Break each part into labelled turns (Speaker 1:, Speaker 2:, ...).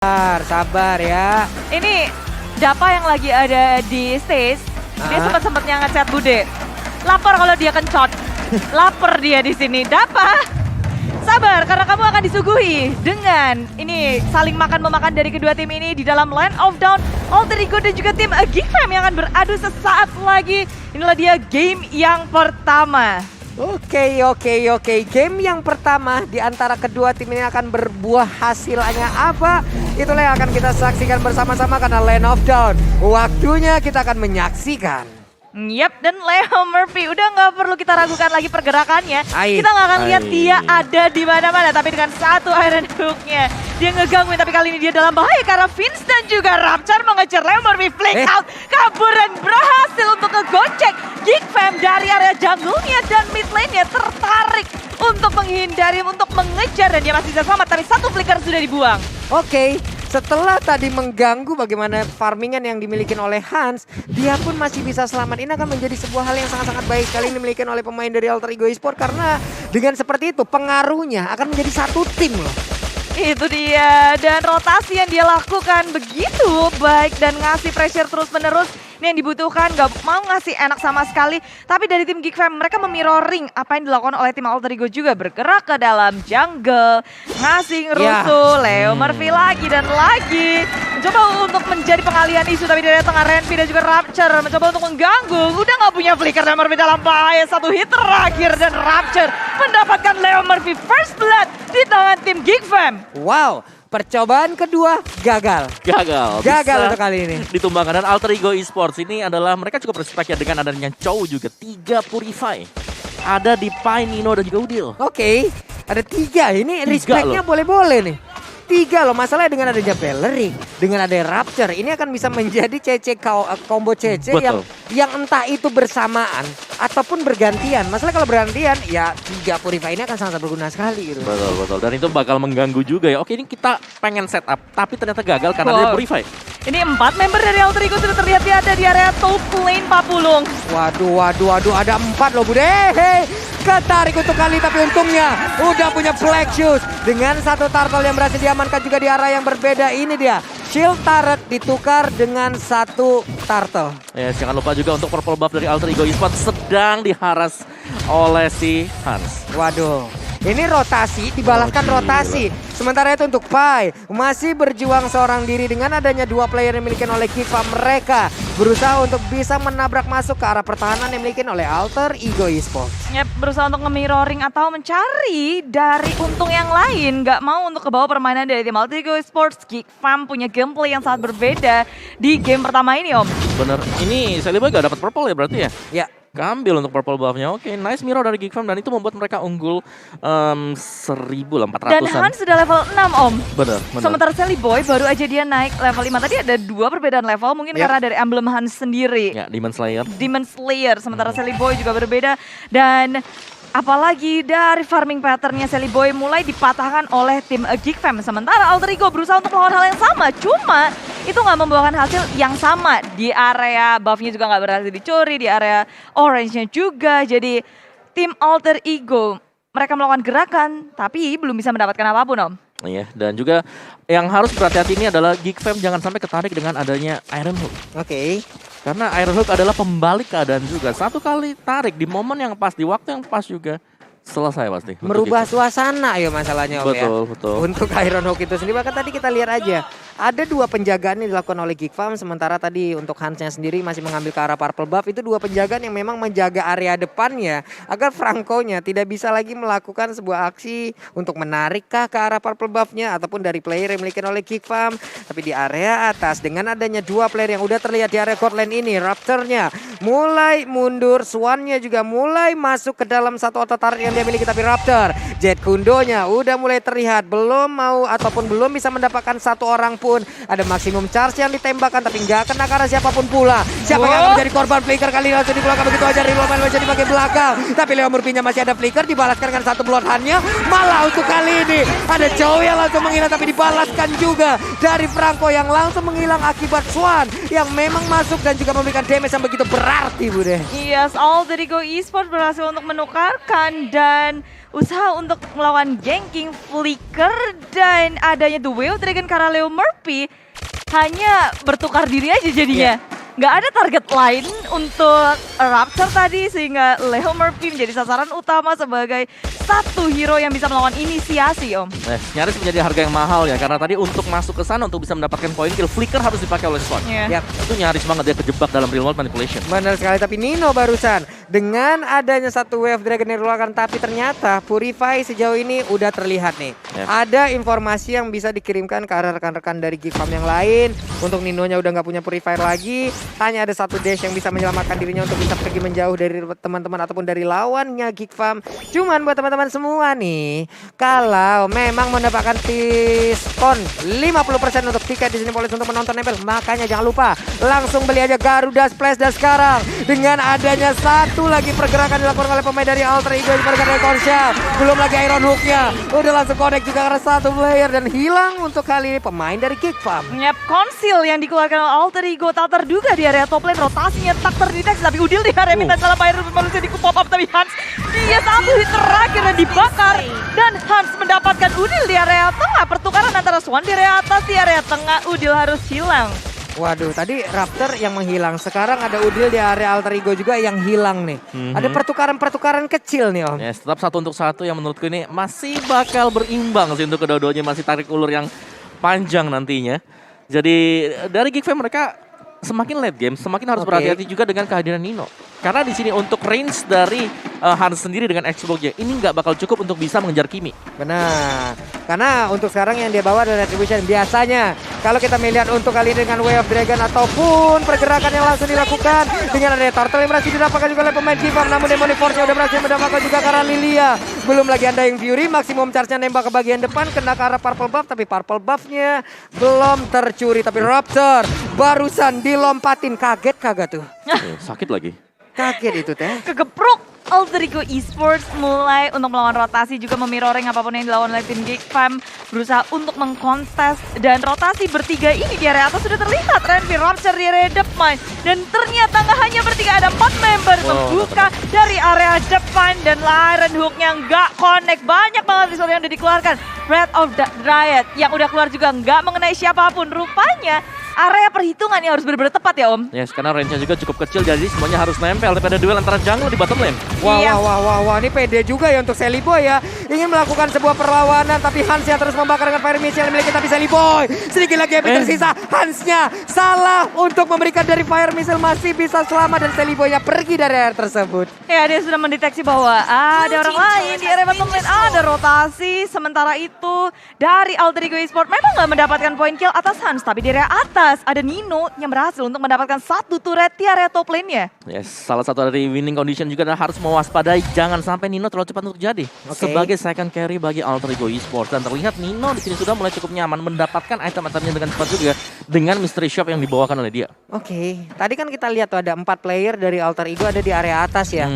Speaker 1: Sabar ya.
Speaker 2: Ini Dapa yang lagi ada di stage, dia sempat-sempatnya ngechat Bude. Lapar kalau dia kencot. Lapar dia di sini. Dapa, sabar karena kamu akan disuguhi dengan ini saling makan-memakan dari kedua tim ini di dalam Land of Dawn, Alter Ego dan juga tim Geek Fam yang akan beradu sesaat lagi. Inilah dia game yang pertama.
Speaker 1: Oke. Game yang pertama di antara kedua tim ini akan berbuah hasilnya apa? Itulah yang akan kita saksikan bersama-sama karena Land of Dawn. Waktunya kita akan menyaksikan.
Speaker 2: Yap, dan Leo Murphy udah nggak perlu kita ragukan lagi pergerakannya. Kita nggak akan lihat dia ada di mana-mana, tapi dengan satu Iron Hook-nya dia ngegangguin. Tapi kali ini dia dalam bahaya karena Vince dan juga Rapture mengejar Leo Murphy. Flick out, kabur dan berhasil untuk ngegocek Geek Fam dari area jungle-nya dan mid lane-nya tertarik untuk menghindari, untuk mengejar dan dia masih bisa selamat. Tapi satu flicker sudah dibuang.
Speaker 1: Oke, setelah tadi mengganggu bagaimana farmingan yang dimiliki oleh Hans, dia pun masih bisa selamat. Ini akan menjadi sebuah hal yang sangat-sangat baik sekali dimiliki oleh pemain dari Alter Ego Esports karena dengan seperti itu pengaruhnya akan menjadi satu tim loh.
Speaker 2: Itu dia, dan rotasi yang dia lakukan begitu baik dan ngasih pressure terus-menerus. Ini yang dibutuhkan, gak mau ngasih enak sama sekali. Tapi dari tim Geek Fam, mereka memirroring apa yang dilakukan oleh tim Alter Ego juga. Bergerak ke dalam jungle, ngasih ngerusuh, Leo Murphy lagi dan lagi. Mencoba untuk menjadi pengalian isu, tapi dari tengah Renvi dan juga Rapture. Mencoba untuk mengganggu, udah gak punya flicker Leo Murphy dalam bahaya. Satu hit terakhir dan Rapture mendapatkan Leo Murphy first blood di tangan tim Geek Fam.
Speaker 1: Wow. Percobaan kedua gagal. Gagal untuk kali ini.
Speaker 3: Ditumbangkan dan Alter Ego Esports ini adalah mereka cukup respect ya dengan adanya Chow juga. 3 Purify. Ada di Pai, Nino dan juga Udil.
Speaker 1: Oke, ada 3. Ini respectnya boleh-boleh nih. 3 loh, masalahnya dengan adanya Bellery, dengan adanya Rapture, ini akan bisa menjadi combo CC yang entah itu bersamaan ataupun bergantian. Masalah kalau bergantian ya 3 Purify ini akan sangat berguna sekali gitu.
Speaker 3: Betul. Dan itu bakal mengganggu juga ya. Oke, ini kita pengen setup tapi ternyata gagal karena ada Purify.
Speaker 2: Ini 4 member dari Alter Ego sudah terlihat ada di area top lane Papulung.
Speaker 1: Waduh, ada 4 loh Bude. Ketarik untuk kali tapi untungnya udah punya flag shoes. Dengan satu turtle yang berhasil diamankan juga di arah yang berbeda. Ini dia, shield turret ditukar dengan satu turtle.
Speaker 3: Ya, jangan lupa juga untuk purple buff dari Alter Ego Esports sedang diharas oleh si Hans.
Speaker 1: Waduh, ini rotasi, dibalaskan rotasi. Sementara itu untuk Pai masih berjuang seorang diri dengan adanya 2 player yang dimiliki oleh Geek Fam. Mereka berusaha untuk bisa menabrak masuk ke arah pertahanan yang dimiliki oleh Alter Ego Esports.
Speaker 2: Yep, berusaha untuk nge-mirroring atau mencari dari untung yang lain. Gak mau untuk kebawa permainan dari tim Alter Ego Esports. Geek Fam punya gameplay yang sangat berbeda di game pertama ini Om.
Speaker 3: Bener, ini Celebi gak dapat purple ya berarti ya?
Speaker 1: Ya.
Speaker 3: Keambil untuk purple buffnya. Oke, nice mirror dari Geek Fam dan itu membuat mereka unggul 1.400-an.
Speaker 2: Dan Hans sudah level 6 Om.
Speaker 3: Bener.
Speaker 2: Sementara Sally Boy baru aja dia naik level 5. Tadi ada 2 perbedaan level mungkin karena dari emblem Hans sendiri.
Speaker 3: Ya, Demon Slayer.
Speaker 2: Demon Slayer. Sementara Sally Boy juga berbeda. Dan apalagi dari farming patternnya Sally Boy mulai dipatahkan oleh tim Geek Fam. Sementara Alter Ego berusaha untuk melakukan hal yang sama. Cuma itu nggak membuahkan hasil yang sama. Di area buffnya juga nggak berhasil dicuri. Di area orange-nya juga. Jadi tim Alter Ego mereka melakukan gerakan tapi belum bisa mendapatkan apapun Om.
Speaker 3: Iya, dan juga yang harus berhati-hati ini adalah Geek Fam jangan sampai ketarik dengan adanya Iron Hook.
Speaker 1: Oke.
Speaker 3: Karena Iron Hook adalah pembalik keadaan juga. Satu kali tarik di momen yang pas, di waktu yang pas juga. Selesai pasti.
Speaker 1: Merubah suasana ya masalahnya Om ya.
Speaker 3: Betul.
Speaker 1: Untuk Iron Hook itu sendiri bahkan tadi kita lihat aja. Ada 2 penjagaan yang dilakukan oleh Geek Fam. Sementara tadi untuk Hansnya sendiri masih mengambil ke arah purple buff. Itu 2 penjagaan yang memang menjaga area depannya. Agar Franco-nya tidak bisa lagi melakukan sebuah aksi untuk menarikkah ke arah purple buff-nya. Ataupun dari player yang dimiliki oleh Geek Fam. Tapi di area atas dengan adanya 2 player yang udah terlihat di area court lane ini. Rapture-nya mulai mundur. Swan-nya juga mulai masuk ke dalam satu otot tarik yang dia miliki. Tapi Raptor, Jet Kundonya udah mulai terlihat. Belum mau ataupun belum bisa mendapatkan satu orang pun. Ada maksimum charge yang ditembakkan tapi nggak kena karena siapapun pula. Siapa yang akan menjadi korban flicker kali ini langsung di belakang begitu aja. Rivalman menjadi bagian belakang. Tapi Leo Murphy-nya masih ada flicker dibalaskan dengan satu bloodhound-nya. Malah untuk kali ini ada Chow yang langsung menghilang tapi dibalaskan juga dari Franco yang langsung menghilang akibat Swan yang memang masuk dan juga memberikan damage yang begitu berarti Bude.
Speaker 2: Yes, Alter Ego Esports berhasil untuk menukarkan dan usaha untuk melawan ganking Flicker dan adanya The Wave Dragon karena Leo Murphy hanya bertukar diri aja jadinya. Nggak ada target lain untuk Rapture tadi sehingga Leo Murphy menjadi sasaran utama sebagai satu hero yang bisa melawan inisiasi, Om.
Speaker 3: Nyaris menjadi harga yang mahal ya, karena tadi untuk masuk ke sana untuk bisa mendapatkan poin kill, Flicker harus dipakai oleh Swan.
Speaker 2: Yeah.
Speaker 3: Itu nyaris banget dia kejebak dalam real world manipulation.
Speaker 1: Benar sekali, tapi Nino barusan dengan adanya satu wave dragon yang dikeluarkan, tapi ternyata Purify sejauh ini udah terlihat nih. Ada informasi yang bisa dikirimkan ke arah rekan-rekan dari Geekfam yang lain. Untuk Ninonya udah nggak punya Purifier lagi, hanya ada satu dash yang bisa menyelamatkan dirinya untuk bisa pergi menjauh dari teman-teman ataupun dari lawannya Geekfam. Cuman buat teman-teman semua nih, kalau memang mendapatkan diskon 50% untuk tiket di sini Polis untuk menonton nempel, makanya jangan lupa langsung beli aja Garuda Splash. Dan sekarang dengan adanya satu lagi pergerakan dilakukan oleh pemain dari Alter Ego sebagai dari Konsyal, belum lagi Iron Hook-nya udah langsung connect juga karena satu player dan hilang untuk kali ini pemain dari Geekfam.
Speaker 2: Yap, konsil yang dikeluarkan oleh Alter Ego tak terduga di area top lane, rotasinya tak terdeteksi, tapi Udil di area minta salah bayar manusia di pop up, tapi Hans dia satu hit terakhir dan dibakar dan Hans mendapatkan Udil di area tengah. Pertukaran antara Swan di area atas, di area tengah Udil harus hilang.
Speaker 1: Waduh, tadi Raptor yang menghilang, sekarang ada Udil di area Alter Ego juga yang hilang nih. Ada pertukaran-pertukaran kecil nih, Om.
Speaker 3: Yes, tetap 1-1 yang menurutku ini masih bakal berimbang sih untuk kedua-duanya, masih tarik ulur yang panjang nantinya. Jadi dari Geekfam mereka semakin late game, semakin harus berhati-hati juga dengan kehadiran Nino. Karena di sini untuk range dari Hans sendiri dengan Xbox-nya ini nggak bakal cukup untuk bisa mengejar Kimi.
Speaker 1: Benar, karena untuk sekarang yang dia bawa adalah Retribution. Biasanya kalau kita melihat untuk kali ini dengan Way of Dragon ataupun pergerakan yang langsung dilakukan dengan ada Turtle yang berhasil didapatkan juga oleh pemain Geekfam, namun Demonic Force-nya udah berhasil mendapatkan juga karena Lilia. Belum lagi Undying Fury, maksimum charge-nya nembak ke bagian depan, kena ke arah Purple Buff, tapi Purple Buff-nya belum tercuri. Tapi Raptor barusan dilompatin, kaget kagak tuh?
Speaker 3: Sakit lagi.
Speaker 1: Kaget itu teh.
Speaker 2: Kegepruk. Alter Ego Esports mulai untuk melawan rotasi, juga memirroring apapun yang dilawan oleh tim Geekfam, berusaha untuk mengkontes dan rotasi bertiga ini di area atas sudah terlihat. Renvi Rapture di area depan dan ternyata nggak hanya bertiga, ada 4 member membuka dari area depan dan Iron Hook-nya nggak connect. Banyak banget resource yang udah dikeluarkan. Breath of the Riot yang udah keluar juga nggak mengenai siapapun. Rupanya area perhitungan yang harus benar-benar tepat ya, Om.
Speaker 3: Yes, karena range-nya juga cukup kecil, jadi semuanya harus nempel. Tapi ada duel antara jungle di bottom lane.
Speaker 1: Wah, ini pede juga ya untuk Sally Boy ya. Ingin melakukan sebuah perlawanan, tapi Hans yang terus membakar dengan fire missile yang dimiliki, tapi Sally Boy sedikit lagi yang tersisa. Hansnya salah untuk memberikan dari fire missile, masih bisa selamat dan Sally Boy-nya pergi dari area tersebut.
Speaker 2: Ya, dia sudah mendeteksi bahwa ada orang lain di area bottom lane, ada rotasi. Sementara itu dari Alter Ego Esports memang nggak mendapatkan poin kill atas Hans, tapi di area atas ada Nino yang berhasil untuk mendapatkan satu turret di area top lane-nya.
Speaker 3: Yes, salah satu dari winning condition juga adalah harus mewaspadai jangan sampai Nino terlalu cepat untuk jadi sebagai second carry bagi Alter Ego Esports. Dan terlihat Nino di sini sudah mulai cukup nyaman mendapatkan item-itemnya dengan cepat juga dengan mystery shop yang dibawakan oleh dia.
Speaker 1: Tadi kan kita lihat tuh ada 4 player dari Alter Ego ada di area atas ya.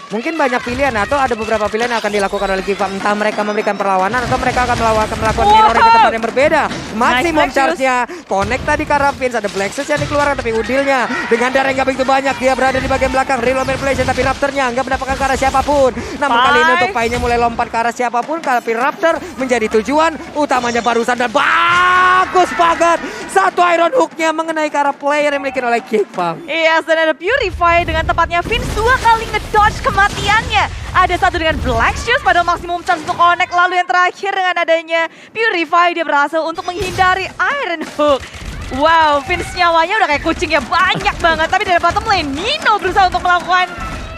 Speaker 1: Mungkin banyak pilihan atau ada beberapa pilihan yang akan dilakukan oleh Geekfam. Entah mereka memberikan perlawanan atau mereka akan melakukan mirroring ke tempat yang berbeda. Maksimum charge-nya connect tadi karena Vince, ada Black Shoes yang dikeluarkan, tapi Udilnya dengan darah yang gak begitu banyak, dia berada di bagian belakang real manipulation, tapi Raptor-nya nggak mendapatkan ke arah siapapun. Namun kali ini untuk Pai-nya mulai lompat ke arah siapapun, tapi Raptor menjadi tujuan utamanya barusan dan bagus banget. Satu Iron Hook-nya mengenai ke arah player yang dimiliki oleh Geekfam.
Speaker 2: Yes, dan ada Purify dengan tepatnya Vince 2 kali ngedodge kematiannya. Ada satu dengan Black Shoes pada maksimum chance untuk connect. Lalu yang terakhir dengan adanya Purify, dia berhasil untuk menghindari Iron Hook. Wow, Vince nyawanya udah kayak kucing ya, banyak banget. Tapi dari bottom lane, Nino berusaha untuk melakukan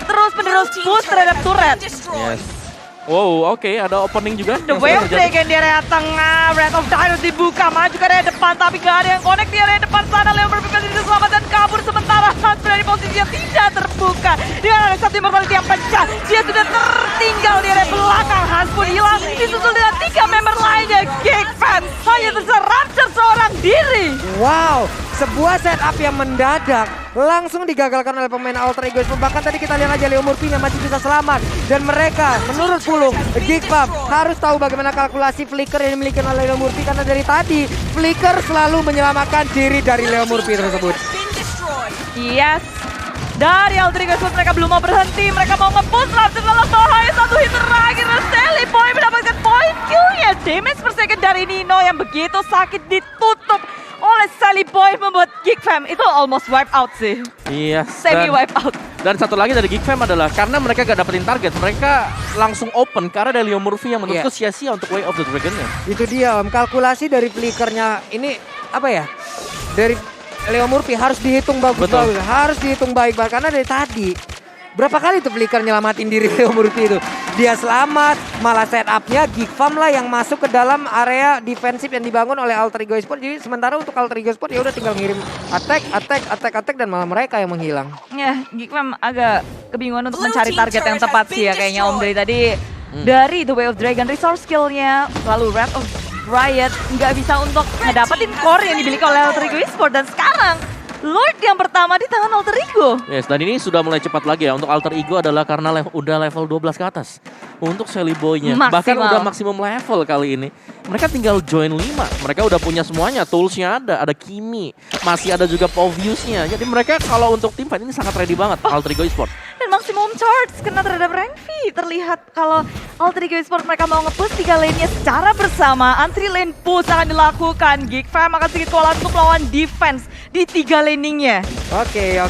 Speaker 2: terus-menerus push terhadap turret.
Speaker 3: Yes. Wow, oke, ada opening juga.
Speaker 2: The Wave Dragon di area tengah, Breath of Dynasty dibuka, maju ke area depan, tapi gak ada yang connect di area depan sana. Leo berpikir bisa selamat dan kabur, sementara Hans berada di posisi yang tidak terbuka. Dengan ada satu immortality yang pecah, dia sudah tertinggal di area belakang. Hans pun hilang, disusul dengan 3 member lainnya. Geekfam hanya tersisa Rapture seorang diri.
Speaker 1: Wow, sebuah setup yang mendadak langsung digagalkan oleh pemain Alter Ego. Bahkan tadi kita lihat aja Leo Murphy-nya masih bisa selamat. Dan mereka menurut Pulung, Geekfam harus tahu bagaimana kalkulasi Flicker yang dimiliki oleh Leo Murphy. Karena dari tadi Flicker selalu menyelamatkan diri dari Leo Murphy tersebut.
Speaker 2: Yes, Dari Alter Ego Esports mereka belum mau berhenti. Mereka mau nge-push Raptor dalam bahaya. Satu hit terakhir. Sally Boy mendapatkan point kill-nya. Damage per second dari Nino yang begitu sakit ditutup oleh Sally Boy membuat Geek Fam itu almost wipe out sih.
Speaker 3: Iya.
Speaker 2: Semi wipe out.
Speaker 3: Dan satu lagi dari Geek Fam adalah karena mereka gak dapetin target, mereka langsung open karena ada Leo Murphy yang menurutku sia-sia untuk Way of the Dragon-nya.
Speaker 1: Itu dia Om, kalkulasi dari flickernya ini apa ya? Dari Leo Murphy harus dihitung bagus-bagus, harus dihitung baik-baik karena dari tadi berapa kali tuh flicker nyelamatin diri Leo Murphy itu. Dia selamat, malah setupnya Geek Fam lah yang masuk ke dalam area defensif yang dibangun oleh Alter Ego Esports. Jadi sementara untuk Alter Ego Esports ya udah tinggal ngirim attack dan malah mereka yang menghilang.
Speaker 2: Ya, Geek Fam agak kebingungan untuk mencari target yang tepat sih ya kayaknya Om dari tadi. Dari The Way of Dragon resource skill-nya, lalu Wrath of Riot nggak bisa untuk ngedapetin core yang dimiliki oleh Alter Ego Esports. Dan sekarang Lord yang pertama di tangan Alter Ego.
Speaker 3: Yes, dan ini sudah mulai cepat lagi ya. Untuk Alter Ego adalah karena udah level 12 ke atas. Untuk Sally Boy-nya, bahkan udah maksimum level kali ini. Mereka tinggal join 5. Mereka udah punya semuanya, toolsnya ada Kimi, masih ada juga Povius-nya. Jadi mereka kalau untuk tim fight ini sangat ready banget, Alter Ego Esports.
Speaker 2: Dan maximum charge kena terhadap Renvi. Terlihat kalau Alter Ego Esports mereka mau nge-push 3 lane-nya secara bersamaan. 3 lane push akan dilakukan. Geek Fam akan sedikit kewalahan untuk melawan defense di 3 laning-nya.
Speaker 1: Oke.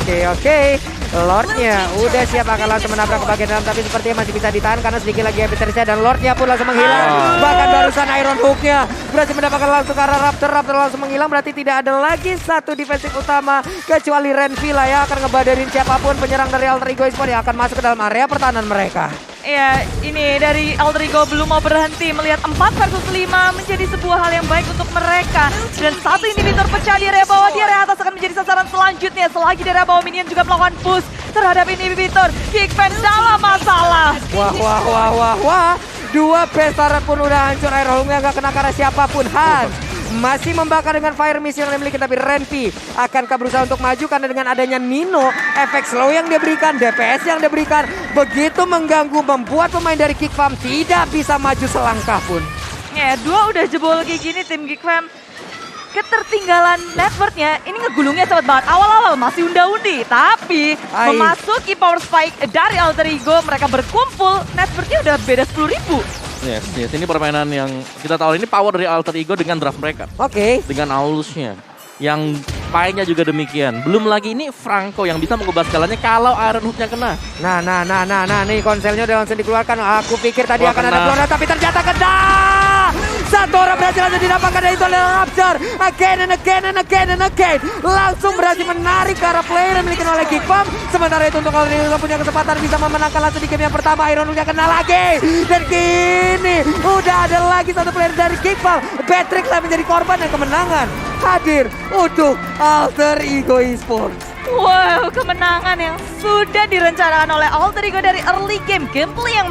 Speaker 1: Lordnya udah siap akan langsung menabrak ke bagian dalam, tapi sepertinya masih bisa ditahan karena sedikit lagi habis dan Lordnya pun langsung menghilang. Bahkan barusan Iron Hook-nya berhasil mendapatkan langsung ke arah Raptor langsung menghilang. Berarti tidak ada lagi satu defensif utama kecuali Renvi lah yang akan ngebadarin siapapun penyerang dari Alter Ego Esports yang akan masuk ke dalam area pertahanan mereka.
Speaker 2: Ya, ini dari Alter Ego belum mau berhenti melihat 4 versus 5 menjadi sebuah hal yang baik untuk mereka. Dan satu inhibitor pecah di area bawah, di area atas akan menjadi sasaran selanjutnya. Selagi di area bawah minion juga melakukan push terhadap inhibitor. Geek Fam dalam masalah.
Speaker 1: Wah. Dua Pestara pun udah hancur, air home-nya gak kena karena siapapun. Hans masih membakar dengan fire missile yang dimiliki, tapi Renvi akankah berusaha untuk maju karena dengan adanya Nino, efek slow yang dia berikan, DPS yang dia berikan begitu mengganggu, membuat pemain dari Geek Fam tidak bisa maju selangkah pun.
Speaker 2: Ya, 2 udah jebol kayak gini tim Geek Fam. Ketertinggalan networknya ini ngegulungnya cepet banget. Awal-awal masih unda-undi, tapi memasuki power spike dari Alter Ego, mereka berkumpul, networknya udah beda 10.000.
Speaker 3: Yes, ini permainan yang kita tahu ini power dari Alter Ego dengan draft mereka.
Speaker 1: Oke.
Speaker 3: Dengan Aulusnya. Yang Pai-nya juga demikian. Belum lagi ini Franco yang bisa mengubah skalanya kalau Iron Hook-nya kena.
Speaker 1: Nah, nih konselnya udah langsung dikeluarkan. Aku pikir tadi akan ada keluaran, tapi ternyata kena. Satu orang berhasil aja didapatkan, dan itu adalah Raptor. Again and again. Langsung berhasil menarik ke arah player yang dimiliki oleh Geek Fam. Sementara itu untuk Alter Ego punya kesempatan bisa memenangkan langsung di game yang pertama. Iron Hook-nya kena lagi. Dan kini udah ada lagi satu player dari Geek Fam. Patrick lah menjadi korban dan kemenangan hadir untuk Alter Ego Esports.
Speaker 2: Wow, kemenangan yang sudah direncanakan oleh Alter Ego dari early game. Gameplay yang